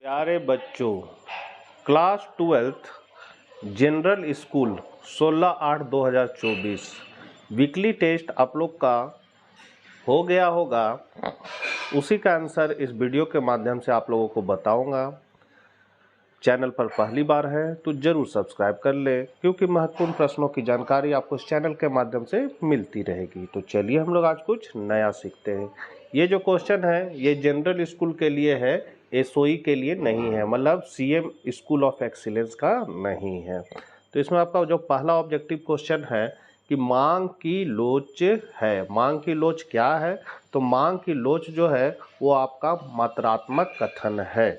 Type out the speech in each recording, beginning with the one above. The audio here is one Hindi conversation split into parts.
प्यारे बच्चों, class 12th general school 16/8/2024 weekly test आप लोग का हो गया होगा। उसी का आंसर इस वीडियो के माध्यम से आप लोगों को बताऊंगा। चैनल पर पहली बार है तो जरूर सब्सक्राइब कर ले, क्योंकि महत्वपूर्ण प्रश्नों की जानकारी आपको इस चैनल के माध्यम से मिलती रहेगी। तो चलिए हम लोग आज कुछ नया सीखते हैं। ये जो क्वेश्चन है ये जनरल स्कूल के लिए है, एसओई के लिए नहीं है, मतलब सीएम स्कूल ऑफ एक्सीलेंस का नहीं है। तो इसमें आपका जो पहला ऑब्जेक्टिव क्वेश्चन है कि मांग की लोच है। मांग की लोच क्या है? तो मांग की लोच जो है वो आपका मात्रात्मक कथन है।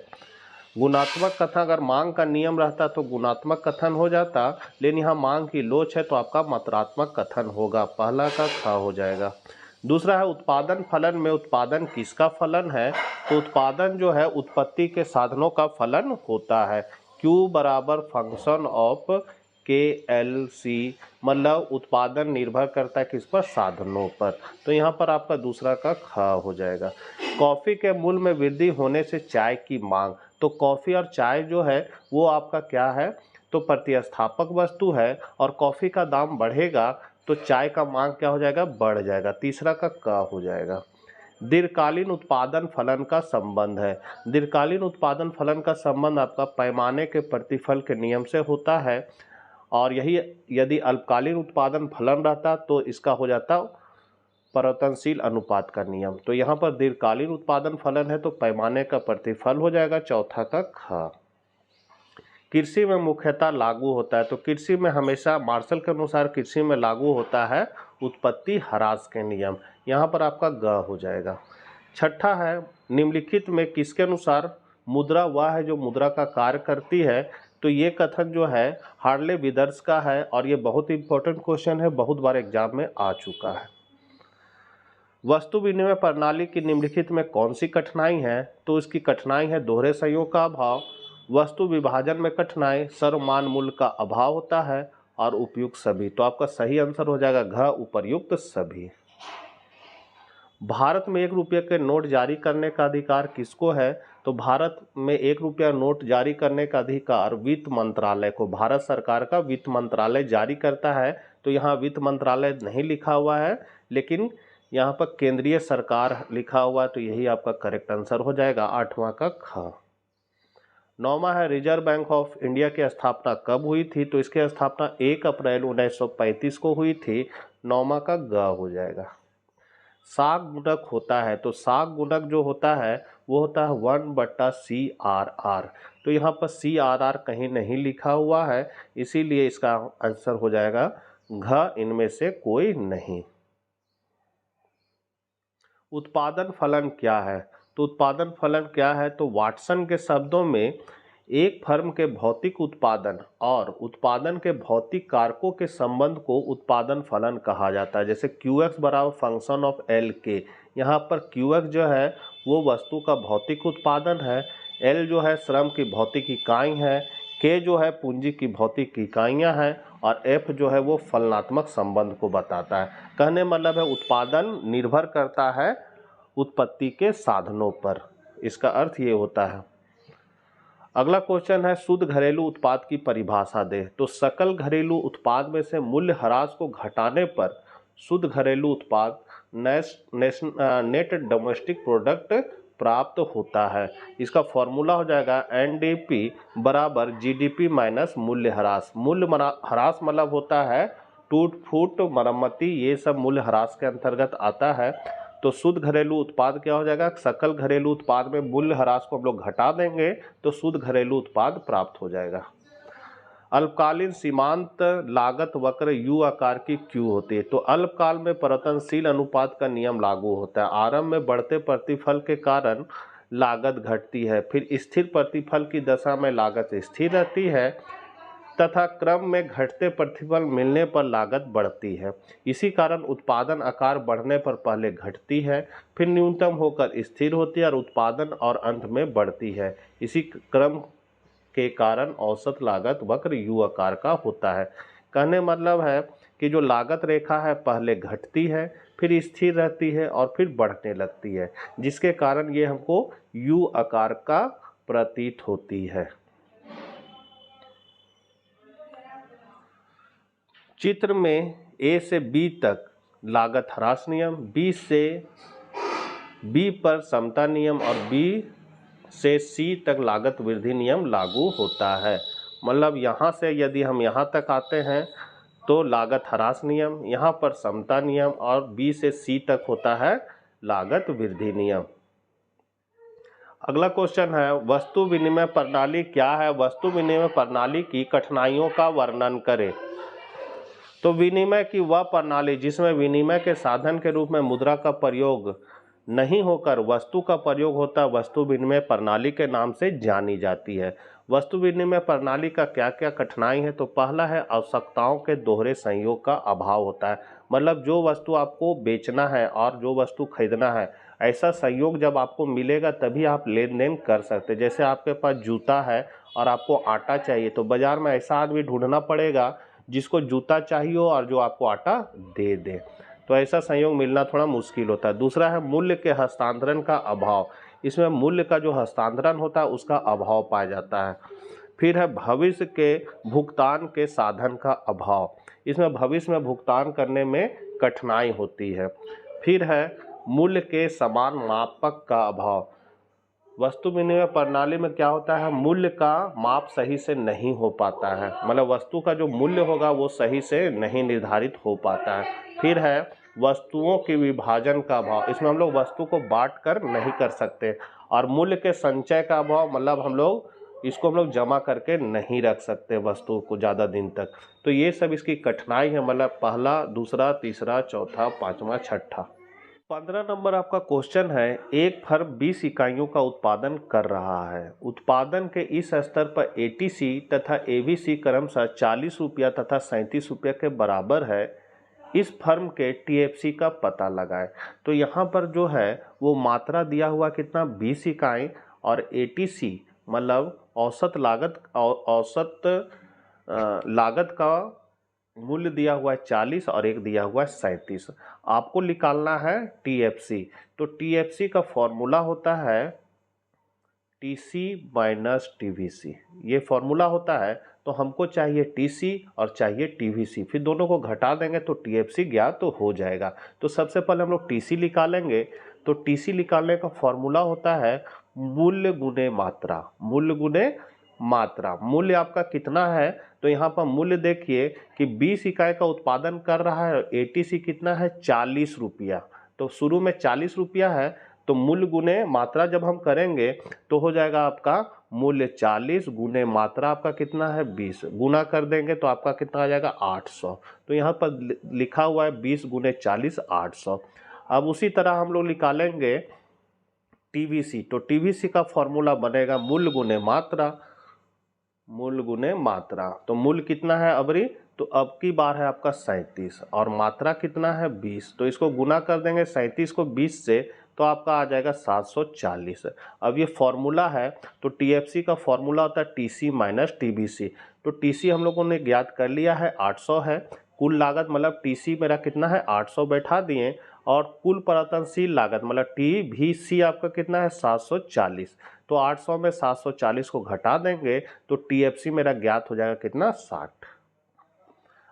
गुणात्मक कथन अगर मांग का नियम रहता तो गुणात्मक कथन हो जाता, लेकिन यहाँ मांग की लोच है तो आपका मात्रात्मक कथन होगा। पहला का ख हो जाएगा। दूसरा है उत्पादन फलन में उत्पादन किसका फलन है? तो उत्पादन जो है उत्पत्ति के साधनों का फलन होता है। Q बराबर फंक्शन ऑफ KLC, मतलब उत्पादन निर्भर करता है किस पर? साधनों पर। तो यहाँ पर आपका दूसरा का ख हो जाएगा। कॉफ़ी के मूल्य में वृद्धि होने से चाय की मांग, तो कॉफ़ी और चाय जो है वो आपका क्या है? तो प्रतिस्थापक वस्तु है, और कॉफ़ी का दाम बढ़ेगा तो चाय का मांग क्या हो जाएगा? बढ़ जाएगा। तीसरा का क हो जाएगा। दीर्घकालीन उत्पादन फलन का संबंध है। दीर्घकालीन उत्पादन फलन का संबंध आपका पैमाने के प्रतिफल के नियम से होता है, और यही यदि अल्पकालीन उत्पादन फलन रहता तो इसका हो जाता परिवर्तनशील अनुपात का नियम। तो यहाँ पर दीर्घकालीन उत्पादन फलन है तो पैमाने का प्रतिफल हो जाएगा। चौथा का ख। कृषि में मुख्यतः लागू होता है, तो कृषि में हमेशा मार्शल के अनुसार कृषि में लागू होता है उत्पत्ति ह्रास के नियम। यहाँ पर आपका ग हो जाएगा। छठा है निम्नलिखित में किसके अनुसार मुद्रा वह है जो मुद्रा का कार्य करती है? तो ये कथन जो है हार्ले विदर्स का है, और ये बहुत इंपॉर्टेंट क्वेश्चन है, बहुत बार एग्जाम में आ चुका है। वस्तु विनिमय प्रणाली की निम्नलिखित में कौन सी कठिनाई है? तो इसकी कठिनाई है दोहरे संयोग का अभाव, वस्तु विभाजन में कठिनाई, सर्वमान मूल्य का अभाव होता है, और उपयुक्त सभी। तो आपका सही आंसर हो जाएगा घ, उपर्युक्त सभी। भारत में 1 रुपये के नोट जारी करने का अधिकार किसको है? तो भारत में 1 रुपया नोट जारी करने का अधिकार वित्त मंत्रालय को, भारत सरकार का वित्त मंत्रालय जारी करता है। तो यहाँ वित्त मंत्रालय नहीं लिखा हुआ है, लेकिन यहाँ पर केंद्रीय सरकार लिखा हुआ है, तो यही आपका करेक्ट आंसर हो जाएगा। 8वां का ख। 9वां है रिजर्व बैंक ऑफ इंडिया की स्थापना कब हुई थी? तो इसकी स्थापना 1 अप्रैल 1935 को हुई थी। 9वां का ग हो जाएगा। साग गुणक होता है, तो साग गुणक जो होता है वो होता है 1/CRR। तो यहाँ पर CRR कहीं नहीं लिखा हुआ है, इसीलिए इसका आंसर हो जाएगा घ, इनमें से कोई नहीं। उत्पादन फलन क्या है? तो उत्पादन फलन क्या है? तो वाटसन के शब्दों में एक फर्म के भौतिक उत्पादन और उत्पादन के भौतिक कारकों के संबंध को उत्पादन फलन कहा जाता है। जैसे QX बराबर फंक्शन ऑफ LK, यहाँ पर QX जो है वो वस्तु का भौतिक उत्पादन है, L जो है श्रम की भौतिक इकाई है, K जो है पूंजी की भौतिक इकाइयाँ हैं, और F जो है वो फलनात्मक संबंध को बताता है। कहने मतलब है उत्पादन निर्भर करता है उत्पत्ति के साधनों पर, इसका अर्थ ये होता है। अगला क्वेश्चन है शुद्ध घरेलू उत्पाद की परिभाषा दे। तो सकल घरेलू उत्पाद में से मूल्य ह्रास को घटाने पर शुद्ध घरेलू उत्पाद नेट डोमेस्टिक प्रोडक्ट प्राप्त होता है। इसका फॉर्मूला हो जाएगा NDP बराबर GDP माइनस मूल्य ह्रास। मूल्य ह्रास मतलब होता है टूट फूट मरम्मती, ये सब मूल्य ह्रास के अंतर्गत आता है। तो शुद्ध घरेलू उत्पाद क्या हो जाएगा? सकल घरेलू उत्पाद में मूल्य ह्रास को हम लोग घटा देंगे तो शुद्ध घरेलू उत्पाद प्राप्त हो जाएगा। अल्पकालीन सीमांत लागत वक्र U आकार की क्यों होती है? तो अल्पकाल में परिवर्तनशील अनुपात का नियम लागू होता है। आरंभ में बढ़ते प्रतिफल के कारण लागत घटती है, फिर स्थिर प्रतिफल की दशा में लागत स्थिर रहती है, तथा क्रम में घटते प्रतिफल मिलने पर लागत बढ़ती है। इसी कारण उत्पादन आकार बढ़ने पर पहले घटती है, फिर न्यूनतम होकर स्थिर होती है, और उत्पादन और अंत में बढ़ती है। इसी क्रम के कारण औसत लागत वक्र U आकार का होता है। कहने मतलब है कि जो लागत रेखा है पहले घटती है, फिर स्थिर रहती है, और फिर बढ़ने लगती है, जिसके कारण ये हमको U आकार का प्रतीत होती है। चित्र में ए से बी तक लागत ह्रास नियम, बी से बी पर समता नियम और बी से सी तक लागत वृद्धि नियम लागू होता है। मतलब यहाँ से यदि हम यहाँ तक आते हैं तो लागत ह्रास नियम, यहाँ पर समता नियम और बी से सी तक होता है लागत वृद्धि नियम। अगला क्वेश्चन है वस्तु विनिमय प्रणाली क्या है? वस्तु विनिमय प्रणाली की कठिनाइयों का वर्णन करें। तो विनिमय की वह प्रणाली जिसमें विनिमय के साधन के रूप में मुद्रा का प्रयोग नहीं होकर वस्तु का प्रयोग होता है, वस्तु विनिमय प्रणाली के नाम से जानी जाती है। वस्तु विनिमय प्रणाली का क्या क्या कठिनाई है? तो पहला है आवश्यकताओं के दोहरे संयोग का अभाव होता है। मतलब जो वस्तु आपको बेचना है और जो वस्तु खरीदना है, ऐसा संयोग जब आपको मिलेगा तभी आप लेन देन कर सकते हैं। जैसे आपके पास जूता है और आपको आटा चाहिए, तो बाजार में ऐसा आदमी ढूंढना पड़ेगा जिसको जूता चाहिए हो और जो आपको आटा दे दे, तो ऐसा संयोग मिलना थोड़ा मुश्किल होता है। दूसरा है मूल्य के हस्तांतरण का अभाव, इसमें मूल्य का जो हस्तांतरण होता है उसका अभाव पाया जाता है। फिर है भविष्य के भुगतान के साधन का अभाव, इसमें भविष्य में भुगतान करने में कठिनाई होती है। फिर है मूल्य के समान मापक का अभाव, वस्तु विनिमय प्रणाली में क्या होता है, मूल्य का माप सही से नहीं हो पाता है, मतलब वस्तु का जो मूल्य होगा वो सही से नहीं निर्धारित हो पाता है। फिर है वस्तुओं के विभाजन का अभाव, इसमें हम लोग वस्तु को बांट कर नहीं कर सकते। और मूल्य के संचय का अभाव, मतलब हम लोग जमा करके नहीं रख सकते वस्तु को ज़्यादा दिन तक। तो ये सब इसकी कठिनाई है, मतलब पहला, दूसरा, तीसरा, चौथा, पाँचवा, छठा। 15 नंबर आपका क्वेश्चन है एक फर्म 20 इकाइयों का उत्पादन कर रहा है। उत्पादन के इस स्तर पर एटीसी तथा एबीसी क्रमशः 40 रुपया तथा 37 रुपया के बराबर है। इस फर्म के टीएफसी का पता लगाएं। तो यहाँ पर जो है वो मात्रा दिया हुआ कितना, 20 इकाई, और एटीसी मतलब औसत लागत का मूल्य दिया हुआ है 40 और एक दिया हुआ है 37। आपको निकालना है टीएफसी। तो टीएफसी का फॉर्मूला होता है टीसी माइनस टीवीसी, ये फॉर्मूला होता है। तो हमको चाहिए टीसी और चाहिए टीवीसी, फिर दोनों को घटा देंगे तो टीएफसी ज्ञात तो हो जाएगा। तो सबसे पहले हम लोग टीसी निकालेंगे। तो टीसी निकालने का फॉर्मूला होता है मूल्य गुणे मात्रा, मूल्य गुणे मात्रा। मूल्य आपका कितना है, तो यहाँ पर मूल्य देखिए कि 20 इकाई का उत्पादन कर रहा है, एटीसी कितना है, 40 रुपया। तो शुरू में 40 रुपया है, तो मूल्य गुणे मात्रा जब हम करेंगे तो हो जाएगा आपका मूल्य 40 गुणे मात्रा आपका कितना है 20, गुना कर देंगे तो आपका कितना आ जाएगा 800। तो यहाँ पर लिखा हुआ है 20 गुणे 40 800। अब उसी तरह हम लोग निकालेंगे टीवीसी। तो टीवीसी का फॉर्मूला बनेगा मूल्य गुणे मात्रा, मूल्य गुणे मात्रा। तो मूल्य कितना है अबरी, तो अब की बार है आपका 37 और मात्रा कितना है 20। तो इसको गुना कर देंगे 37 को 20 से, तो आपका आ जाएगा 740। अब ये फॉर्मूला है, तो टीएफसी का फॉर्मूला होता है टीसी माइनस टीबीसी। तो टीसी हम लोगों ने ज्ञात कर लिया है 800 है। कुल लागत मतलब टीसी मेरा कितना है 800 बैठा दिए, और कुल परिवर्तनशील लागत मतलब टीवीसी आपका कितना है 740। तो 800 में 740 को घटा देंगे तो टीएफसी मेरा ज्ञात हो जाएगा कितना 60।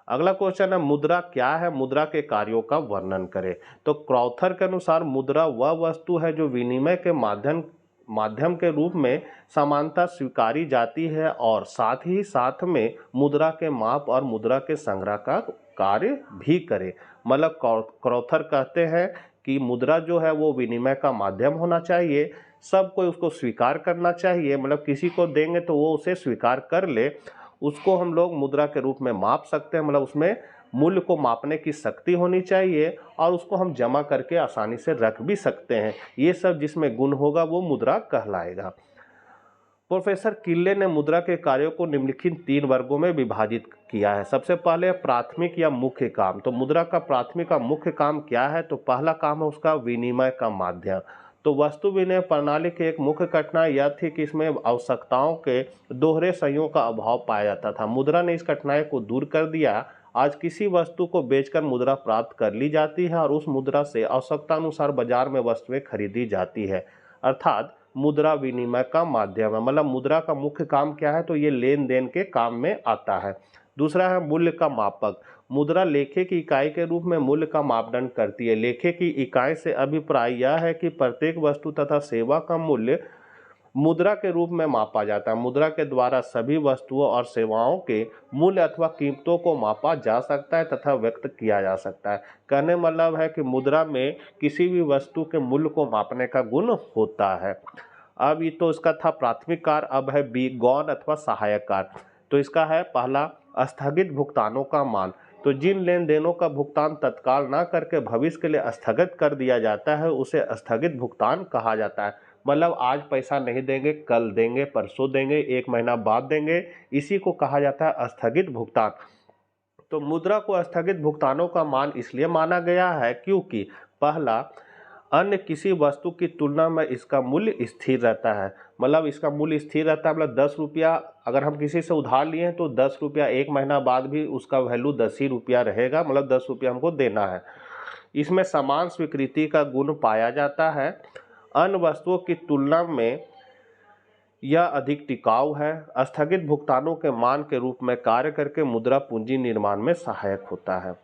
अगला क्वेश्चन है मुद्रा क्या है, मुद्रा के कार्यों का वर्णन करें। तो क्रॉथर के अनुसार मुद्रा वह वस्तु है जो विनिमय के माध्यम के रूप में समानता स्वीकारी जाती है और साथ ही साथ में मुद्रा के माप और मुद्रा के संग्रह का कार्य भी करे। मतलब क्रॉथर कहते हैं कि मुद्रा जो है वो विनिमय का माध्यम होना चाहिए, सबको उसको स्वीकार करना चाहिए, मतलब किसी को देंगे तो वो उसे स्वीकार कर ले, उसको हम लोग मुद्रा के रूप में माप सकते हैं, मतलब उसमें मूल्य को मापने की शक्ति होनी चाहिए और उसको हम जमा करके आसानी से रख भी सकते हैं। ये सब जिसमें गुण होगा वो मुद्रा कहलाएगा। प्रोफेसर किल्ले ने मुद्रा के कार्यों को निम्नलिखित 3 वर्गों में विभाजित किया है। सबसे पहले प्राथमिक या मुख्य काम। तो मुद्रा का प्राथमिक और मुख्य काम क्या है, तो पहला काम है उसका विनिमय का माध्यम। तो वस्तु विनिमय प्रणाली की एक मुख्य कठिनाई यह थी कि इसमें आवश्यकताओं के दोहरे संयोग का अभाव पाया जाता था। मुद्रा ने इस कठिनाई को दूर कर दिया। आज किसी वस्तु को बेचकर मुद्रा प्राप्त कर ली जाती है और उस मुद्रा से आवश्यकता अनुसार बाजार में वस्तुएं खरीदी जाती है। अर्थात मुद्रा विनिमय का माध्यम है। मतलब मुद्रा का मुख्य काम क्या है, तो ये लेन देन के काम में आता है। दूसरा है मूल्य का मापक। मुद्रा लेखे की इकाई के रूप में मूल्य का मापदंड करती है। लेखे की इकाई से अभिप्राय यह है कि प्रत्येक वस्तु तथा सेवा का मूल्य मुद्रा के रूप में मापा जाता है। मुद्रा के द्वारा सभी वस्तुओं और सेवाओं के मूल्य अथवा कीमतों को मापा जा सकता है तथा व्यक्त किया जा सकता है। कहने मतलब है कि मुद्रा में किसी भी वस्तु के मूल्य को मापने का गुण होता है। अब ये तो इसका था प्राथमिक कार्य। अब है बी, गौण अथवा सहायक कार्य। तो इसका है पहला, स्थगित भुगतानों का मान। तो जिन लेन देनों का भुगतान तत्काल ना करके भविष्य के लिए स्थगित कर दिया जाता है उसे स्थगित भुगतान कहा जाता है। मतलब आज पैसा नहीं देंगे, कल देंगे, परसों देंगे, 1 महीना बाद देंगे, इसी को कहा जाता है स्थगित भुगतान। तो मुद्रा को स्थगित भुगतानों का मान इसलिए माना गया है क्योंकि पहला, अन्य किसी वस्तु की तुलना में इसका मूल्य स्थिर रहता है। मतलब इसका मूल्य स्थिर रहता है, मतलब 10 रुपया अगर हम किसी से उधार लिए हैं तो 10 रुपया 1 महीना बाद भी उसका वैल्यू 10 ही रुपया रहेगा, मतलब 10 रुपया हमको देना है। इसमें समान स्वीकृति का गुण पाया जाता है। अन्य वस्तुओं की तुलना में यह अधिक टिकाऊ है। स्थगित भुगतानों के मान के रूप में कार्य करके मुद्रा पूंजी निर्माण में सहायक होता है।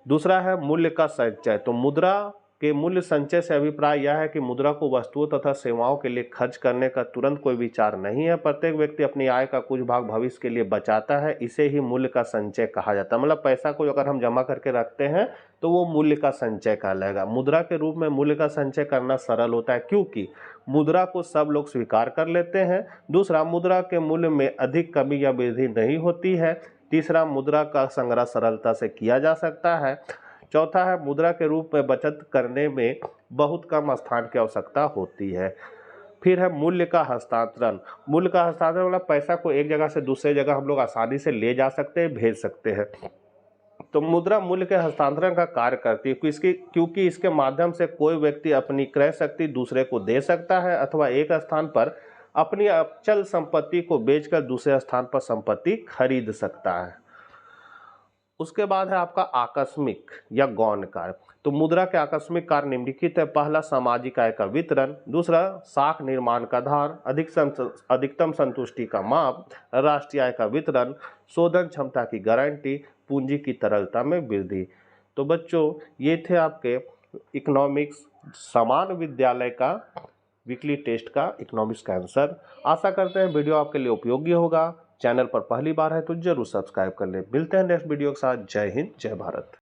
दूसरा है मूल्य का संचय। तो मुद्रा के मूल्य संचय से अभिप्राय यह है कि मुद्रा को वस्तुओं तथा सेवाओं के लिए खर्च करने का तुरंत कोई विचार नहीं है। प्रत्येक व्यक्ति अपनी आय का कुछ भाग भविष्य के लिए बचाता है, इसे ही मूल्य का संचय कहा जाता है। मतलब पैसा को अगर हम जमा करके रखते हैं तो वो मूल्य का संचय कहलाएगा। मुद्रा के रूप में मूल्य का संचय करना सरल होता है क्योंकि मुद्रा को सब लोग स्वीकार कर लेते हैं। दूसरा, मुद्रा के मूल्य में अधिक कमी या वृद्धि नहीं होती है। तीसरा, मुद्रा का संग्रह सरलता से किया जा सकता है। चौथा है, मुद्रा के रूप में बचत करने में बहुत कम स्थान की आवश्यकता होती है। फिर है मूल्य का हस्तांतरण। मूल्य का हस्तांतरण मतलब पैसा को एक जगह से दूसरे जगह हम लोग आसानी से ले जा सकते हैं, भेज सकते हैं। तो मुद्रा मूल्य के हस्तांतरण का कार्य करती है क्योंकि इसके माध्यम से कोई व्यक्ति अपनी क्रय शक्ति दूसरे को दे सकता है अथवा एक स्थान पर अपनी अचल संपत्ति को बेचकर दूसरे स्थान पर संपत्ति खरीद सकता है। उसके बाद है आपका आकस्मिक या गौण कार्य। तो मुद्रा के आकस्मिक कार्य निम्नलिखित है। पहला, सामाजिक आय का वितरण। दूसरा, साख निर्माण का धार। अधिकतम संतुष्टि का माप। राष्ट्रीय आय का वितरण। शोधन क्षमता की गारंटी। पूंजी की तरलता में वृद्धि। तो बच्चों, ये थे आपके इकोनॉमिक्स समान विद्यालय का वीकली टेस्ट का इकोनॉमिक्स का आंसर। आशा करते हैं वीडियो आपके लिए उपयोगी होगा। चैनल पर पहली बार है तो जरूर सब्सक्राइब कर ले। मिलते हैं नेक्स्ट वीडियो के साथ। जय हिंद, जय भारत।